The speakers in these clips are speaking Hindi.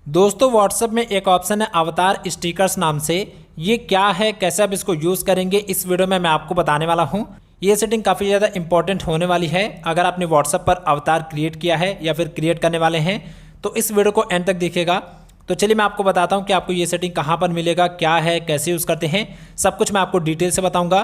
दोस्तों व्हाट्सएप में एक ऑप्शन है अवतार स्टिकर्स नाम से। ये क्या है, कैसे आप इसको यूज़ करेंगे, इस वीडियो में मैं आपको बताने वाला हूँ। ये सेटिंग काफ़ी ज़्यादा इंपॉर्टेंट होने वाली है। अगर आपने व्हाट्सएप पर अवतार क्रिएट किया है या फिर क्रिएट करने वाले हैं तो इस वीडियो को एंड तक देखिएगा। तो चलिए मैं आपको बताता हूँ कि आपको ये सेटिंग कहाँ पर मिलेगा, क्या है, कैसे यूज़ करते हैं, सब कुछ मैं आपको डिटेल से बताऊँगा।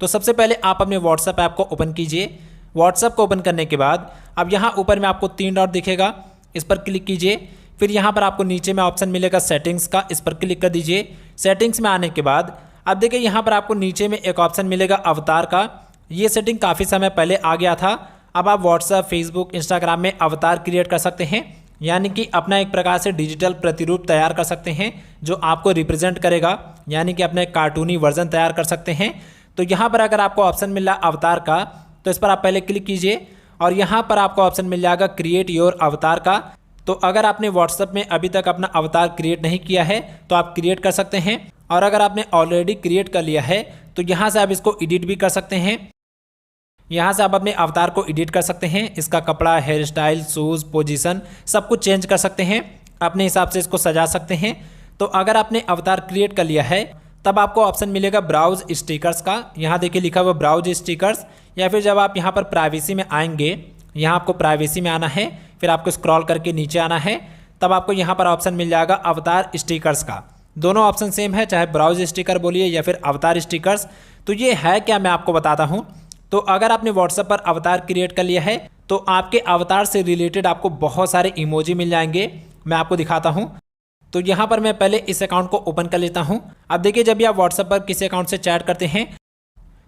तो सबसे पहले आप अपने व्हाट्सएप ऐप को ओपन कीजिए। व्हाट्सएप को ओपन करने के बाद अब यहाँ ऊपर में आपको 3 डॉट दिखेगा, इस पर क्लिक कीजिए। फिर यहाँ पर आपको नीचे में ऑप्शन मिलेगा सेटिंग्स का, इस पर क्लिक कर दीजिए। सेटिंग्स में आने के बाद अब देखिए यहाँ पर आपको नीचे में एक ऑप्शन मिलेगा अवतार का। ये सेटिंग काफ़ी समय पहले आ गया था। अब आप व्हाट्सएप, फेसबुक, इंस्टाग्राम में अवतार क्रिएट कर सकते हैं, यानी कि अपना एक प्रकार से डिजिटल प्रतिरूप तैयार कर सकते हैं जो आपको रिप्रेजेंट करेगा, यानी कि अपना एक कार्टूनी वर्जन तैयार कर सकते हैं। तो यहाँ पर अगर आपको ऑप्शन मिल रहा है अवतार का, तो इस पर आप पहले क्लिक कीजिए और यहाँ पर आपको ऑप्शन मिल जाएगा क्रिएट योर अवतार का। तो अगर आपने व्हाट्सएप में अभी तक अपना अवतार क्रिएट नहीं किया है तो आप क्रिएट कर सकते हैं, और अगर आपने ऑलरेडी क्रिएट कर लिया है तो यहाँ से आप इसको एडिट भी कर सकते हैं। यहाँ से आप अपने अवतार को एडिट कर सकते हैं, इसका कपड़ा, हेयर स्टाइल, शूज़, पोजीशन सब कुछ चेंज कर सकते हैं, अपने हिसाब से इसको सजा सकते हैं। तो अगर आपने अवतार क्रिएट कर लिया है तब आपको ऑप्शन मिलेगा ब्राउज स्टिकर्स का। यहाँ देखिए लिखा हुआ ब्राउज स्टिकर्स, या फिर जब आप यहाँ पर प्राइवेसी में आएंगे, यहाँ आपको प्राइवेसी में आना है, फिर आपको स्क्रॉल करके नीचे आना है, तब आपको यहाँ पर ऑप्शन मिल जाएगा अवतार स्टिकर्स का। दोनों ऑप्शन सेम है, चाहे ब्राउज स्टिकर बोलिए या फिर अवतार स्टिकर्स। तो ये है क्या, मैं आपको बताता हूँ। तो अगर आपने व्हाट्सएप पर अवतार क्रिएट कर लिया है तो आपके अवतार से रिलेटेड आपको बहुत सारे इमोजी मिल जाएंगे। मैं आपको दिखाता हूँ। तो यहाँ पर मैं पहले इस अकाउंट को ओपन कर लेता हूँ। अब देखिए जब भी आप व्हाट्सएप पर किसी अकाउंट से चैट करते हैं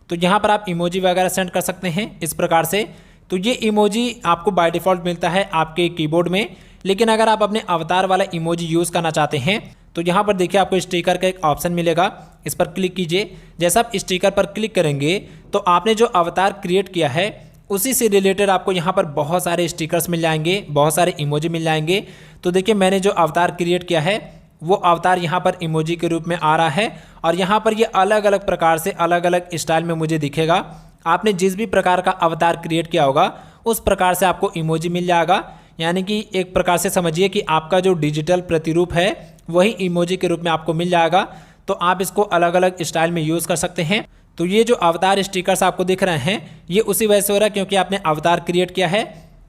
तो यहाँ पर आप इमोजी वगैरह सेंड कर सकते हैं इस प्रकार से। तो ये इमोजी आपको बाय डिफ़ॉल्ट मिलता है आपके कीबोर्ड में, लेकिन अगर आप अपने अवतार वाला इमोजी यूज़ करना चाहते हैं तो यहाँ पर देखिए आपको स्टिकर का एक ऑप्शन मिलेगा, इस पर क्लिक कीजिए। जैसा आप स्टिकर पर क्लिक करेंगे तो आपने जो अवतार क्रिएट किया है उसी से रिलेटेड आपको यहाँ पर बहुत सारे स्टिकर्स मिल जाएंगे, बहुत सारे इमोजी मिल जाएंगे। तो देखिए मैंने जो अवतार क्रिएट किया है वो अवतार यहाँ पर इमोजी के रूप में आ रहा है, और यहाँ पर ये अलग अलग प्रकार से अलग अलग स्टाइल में मुझे दिखेगा। आपने जिस भी प्रकार का अवतार क्रिएट किया होगा उस प्रकार से आपको इमोजी मिल जाएगा, यानी कि एक प्रकार से समझिए कि आपका जो डिजिटल प्रतिरूप है वही इमोजी के रूप में आपको मिल जाएगा। तो आप इसको अलग अलग स्टाइल में यूज़ कर सकते हैं। तो ये जो अवतार स्टिकर्स आपको दिख रहे हैं ये उसी वजह से हो रहा है क्योंकि आपने अवतार क्रिएट किया है।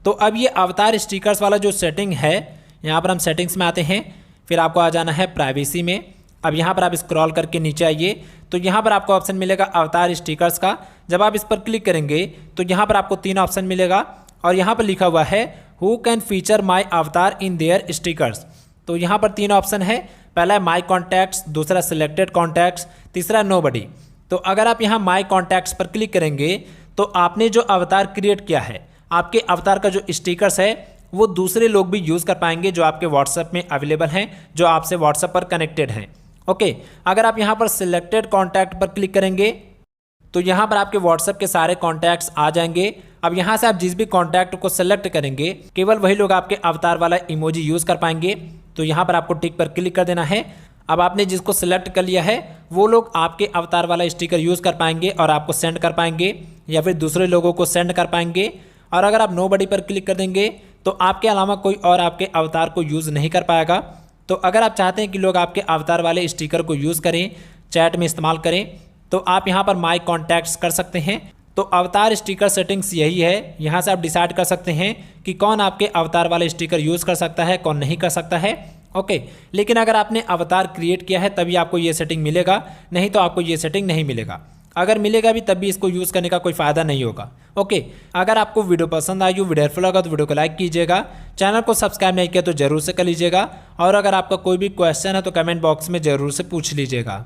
तो अब ये अवतार स्टिकर्स वाला जो सेटिंग है, यहाँ पर हम सेटिंग्स में आते हैं, फिर आपको आ जाना है प्राइवेसी में। अब यहाँ पर आप स्क्रॉल करके नीचे आइए तो यहाँ पर आपको ऑप्शन मिलेगा अवतार स्टिकर्स का। जब आप इस पर क्लिक करेंगे तो यहाँ पर आपको 3 ऑप्शन मिलेगा, और यहाँ पर लिखा हुआ है हु कैन फीचर माई अवतार इन देयर स्टिकर्स। तो यहाँ पर 3 ऑप्शन है, पहला है माई कॉन्टैक्ट्स, दूसरा सिलेक्टेड कॉन्टैक्ट्स, तीसरा नोबडी। तो अगर आप यहाँ माई कॉन्टैक्ट्स पर क्लिक करेंगे तो आपने जो अवतार क्रिएट किया है, आपके अवतार का जो स्टिकर्स है वो दूसरे लोग भी यूज़ कर पाएंगे जो आपके व्हाट्सएप में अवेलेबल हैं, जो आपसे व्हाट्सएप पर कनेक्टेड हैं। ओके, अगर आप यहाँ पर सिलेक्टेड कॉन्टैक्ट पर क्लिक करेंगे तो यहाँ पर आपके व्हाट्सएप के सारे कॉन्टैक्ट्स आ जाएंगे। अब यहाँ से आप जिस भी कॉन्टैक्ट को सेलेक्ट करेंगे केवल वही लोग आपके अवतार वाला इमोजी यूज़ कर पाएंगे। तो यहाँ पर आपको टिक पर क्लिक कर देना है। अब आपने जिसको सिलेक्ट कर लिया है वो लोग आपके अवतार वाला स्टिकर यूज़ कर पाएंगे और आपको सेंड कर पाएंगे, या फिर दूसरे लोगों को सेंड कर पाएंगे। और अगर आप नोबडी पर क्लिक कर देंगे तो आपके अलावा कोई और आपके अवतार को यूज़ नहीं कर पाएगा। तो अगर आप चाहते हैं कि लोग आपके अवतार वाले स्टिकर को यूज़ करें, चैट में इस्तेमाल करें, तो आप यहाँ पर माई कॉन्टैक्ट्स कर सकते हैं। तो अवतार स्टिकर सेटिंग्स यही है। यहाँ से आप डिसाइड कर सकते हैं कि कौन आपके अवतार वाले स्टिकर यूज़ कर सकता है, कौन नहीं कर सकता है। ओके, लेकिन अगर आपने अवतार क्रिएट किया है तभी आपको ये सेटिंग मिलेगा, नहीं तो आपको ये सेटिंग नहीं मिलेगा। अगर मिलेगा भी तब भी इसको यूज़ करने का कोई फ़ायदा नहीं होगा। ओके, अगर आपको वीडियो पसंद आई हो, वीडियो हेल्पफुल लगा तो वीडियो को लाइक कीजिएगा, चैनल को सब्सक्राइब नहीं किया तो जरूर से कर लीजिएगा, और अगर आपका कोई भी क्वेश्चन है तो कमेंट बॉक्स में ज़रूर से पूछ लीजिएगा।